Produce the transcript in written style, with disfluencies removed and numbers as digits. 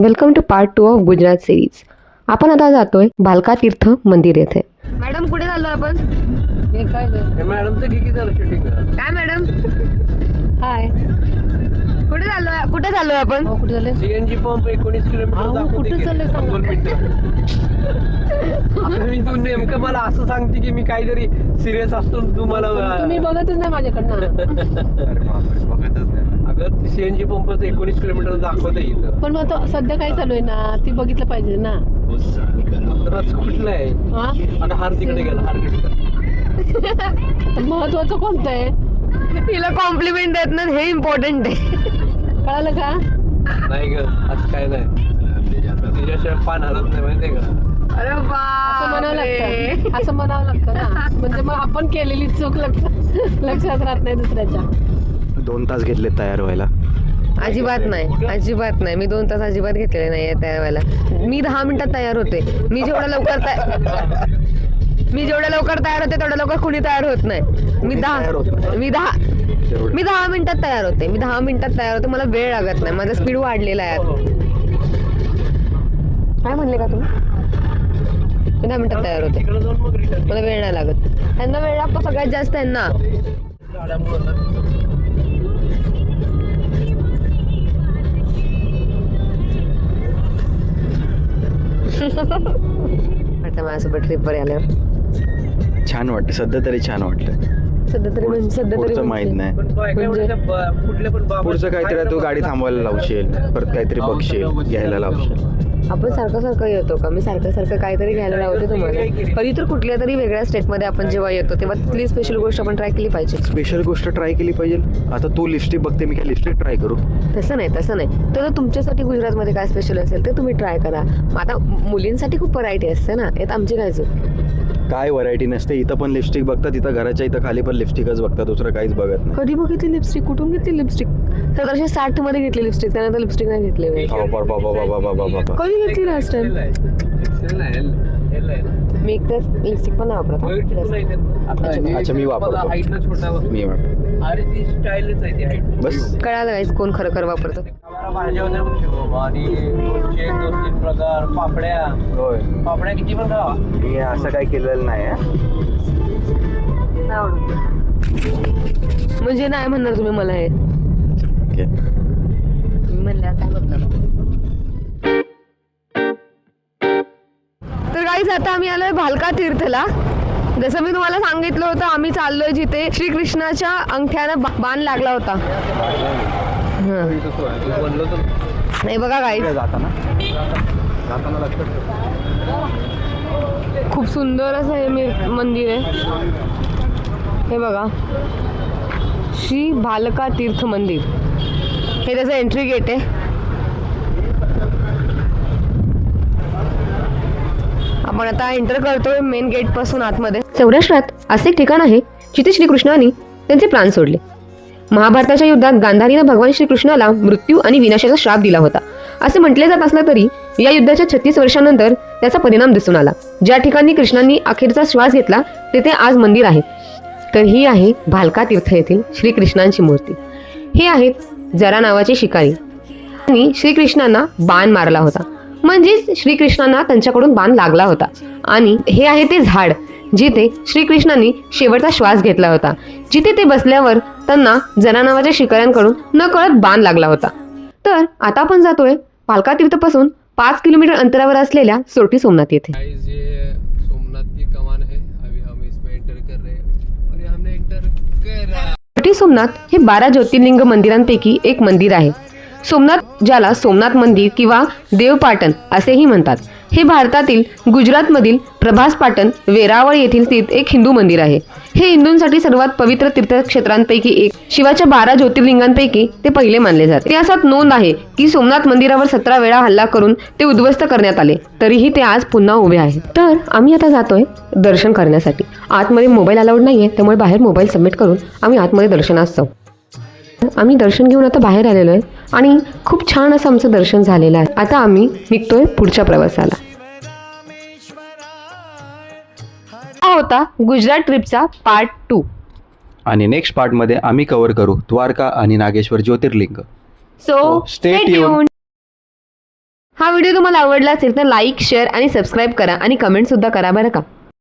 Welcome to part 2 of Gujarat series. आपण आता जातोय भालका तीर्थ मंदिर येथे. मॅडम कुठे चाललो आपण? हे काय नाही मॅडम तर किती झालं शूटिंग काय मॅडम? हाय कुठे चाललोय आपण? हो कुठे झाले सीएनजी पंप 19 किलोमीटर अहो, दाखवते कुठे की. चाललंय सांगा. 2 मिनिटं मी तू नेमकं मला असं सांगते की मी काहीतरी सिरियस असतो तू मला तुम्ही बघतच नाही माझ्याकडनं. बघतच नाही. अगं सीएनजी पंपचं 19 किलोमीटर दाखवते इथं. पण मग तो सध्या काय चालू आहे ना ती बघितलं पाहिजे ना. रस कुठला आहे? हा आता हार तिकडे गेला हार तिकडे. तर महत्वाचं कोणतं आहे तिला कॉम्प्लिमेंट देत ना, हे इम्पॉर्टंट आहे. कळालं का? नाही ग असं काय नाही. तिच्याशिवाय पान हलत नाही माहितीये का? अरे असं म्हणावं बापरे. लागतं असं म्हणावं लागतं ना. म्हणजे मग आपण केलेली चूक लक्षात राहत नाही दुसऱ्याच्या. 2 तास घेतले तयार व्हायला. अजिबात नाही. मी 2 तास अजिबात घेतलेले नाहीये तयार व्हायला. मी 10 मिनिटात तयार होते. मी जेवढ्या लवकर तेवढ्या लवकर कुणी तयार होत नाही. मी 10 मिनिटात तयार होते. मला वेळ लागत नाही. माझा स्पीड वाढलेला आहे. काय म्हणले का तुम्ही? मी 10 मिनिटात तयार होते. तिकडे जाऊन मग रिटर्न मला वेळ नाही लागत. त्यांना वेळ लागतो सगळ्यात जास्त त्यांना. वाटतं माझ्यासोबत ट्रिपवर आल्यावर छान वाटतं, सध्या तरी छान वाटतं. पुढचं माहित नाही. पण बायका म्हणजे- एवढ्या कुठल्या पण बाबा पुढचं काहीतरी तू गाडी थांबवायला लावशील, परत काहीतरी बघशील, घ्यायला लावशील. आपण सारखं येतो का? मी सारखं काहीतरी घ्यायला लावते तुम्हाला. कधी तर कुठल्या तरी वेगळ्या स्टेटमध्ये आपण जेव्हा येतो तेव्हा तिथली स्पेशल गोष्ट आपण ट्राय केली पाहिजे. स्पेशल गोष्ट ट्राय केली पाहिजे. आता तू लिपस्टिक बघते, मी काय लिपस्टिक ट्राय करू? तसं नाही. तर तुमच्यासाठी गुजरातमध्ये काय स्पेशल असेल ते तुम्ही ट्राय करा. आता मुलींसाठी खूप व्हरायटी असते ना, यात आमची काय चूक? काय व्हरायटी नसते. इथं पण लिपस्टिक बघतात, इथं घराच्या इथं खाली पण लिपस्टिकच बघतात, दुसरं काहीच बघत नाही. कधी बघितली लिपस्टिक? कुठून घेतली लिपस्टिक? 1760 मध्ये घेतली लिपस्टिक, त्यानंतर लिपस्टिक नाही घेतली. बाबा. कधी घेतली लास्ट टाइम? मी एक तर लिपस्टिक पण नाही वापरत. अच्छा, मी वापरतो. मी वापरतो. अरे ती स्टाईलच आहे ती हाईट. बस कळालं गाईस कोण खरं वापरतो. भाज्या वगैरे पण ठेव आणि 2-3 प्रकार पापड्या. होय. पापड्या किती पण खावा. मी असं काय केलेलं नाही. म्हणजे नाही म्हणणार तुम्ही मला हे? ओके. मी म्हणल्यावर काय म्हणणार? तर गाईज आता आम्ही आलोय भालका तीर्थला. जसं मी तुम्हाला सांगितलं होतं, आम्ही चाललोय जिथे श्रीकृष्णाच्या अंगठ्यानं बाण लागला होता. बनलो तर नाही बघा गाईज, जाताना लक्षात खूप सुंदर असं हे मंदिर आहे. हे बघा, श्री भालका तीर्थ मंदिर. हे त्याचं एंट्री गेट आहे. आपण आता एंटर करतोय मेन गेट पासून आतमध्ये. सौराष्ट्रात असे एक ठिकाण आहे जिथे श्रीकृष्णाने त्यांचे प्राण सोडले. महाभारताच्या युद्धात गांधारीनं भगवान श्रीकृष्णाला मृत्यू आणि विनाशाचा श्राप दिला होता असे म्हटले जात असलं तरी या युद्धाच्या 36 वर्षांनंतर त्याचा परिणाम दिसून आला. ज्या ठिकाणी कृष्णांनी अखेरचा श्वास घेतला तेथे आज मंदिर आहे. तर ही आहे भालका तीर्थ येथील श्रीकृष्णांची मूर्ती. हे आहेत जरा नावाचे शिकारी आणि श्रीकृष्णांना बाण मारला होता, म्हणजेच श्रीकृष्णांना त्यांच्याकडून बाण लागला होता. आणि हे आहे ते झाड जिथे श्रीकृष्णांनी शेवटचा श्वास घेतला होता, जिथे ते बसल्यावर त्यांना जरा नावाच्या शिकाऱ्यांकडून न कळत बाण लागला होता. तर आता आपण जातोय भालका तीर्थपासून 5 किलोमीटर अंतरावर असलेल्या सोरठी सोमनाथ येथे. ये सोमनाथ की कमान है. अभी हम इसमें एंटर कर रहे हैं और ये हमने एंटर करा. सोरठी सोमनाथ हे 12 ज्योतिर्लिंग मंदिरांपैकी एक मंदिर आहे. सोमनाथ, ज्याला सोमनाथ मंदिर किंवा देवपाटण असेही म्हणतात, हे भारतातील गुजरातमधील प्रभास पाटण वेरावळ येथील स्थित एक हिंदू मंदिर आहे. हे हिंदूंसाठी सर्वात पवित्र तीर्थक्षेत्रांपैकी एक, शिवाच्या 12 ज्योतिर्लिंगांपैकी ते पहिले मानले जाते. इतिहासात नोंद आहे की सोमनाथ मंदिरावर 17 वेळा हल्ला करून ते उद्ध्वस्त करण्यात आले, तरीही ते आज पुन्हा उभे आहेत. तर आम्ही आता जातोय दर्शन करण्यासाठी. आतमध्ये मोबाईल अलाउड नाहीये, त्यामुळे बाहेर मोबाईल सबमिट करून आम्ही आतमध्ये दर्शनास जाऊ. आम्ही दर्शन घेऊन आता बाहेर आलेलो आहे आणि खूप छान असं आमचं दर्शन झालेलं आहे. आता आम्ही निघतोय पुढच्या प्रवासाला. हा होता गुजरात ट्रिपचा पार्ट 2. आणि नेक्स्ट पार्टमध्ये आम्ही कव्हर करू द्वारका आणि Nageshwar Jyotirlinga. So stay tuned. हा व्हिडिओ तुम्हाला आवडला असेल तर लाईक शेअर आणि सबस्क्राईब करा आणि कमेंटसुद्धा करा बरं का.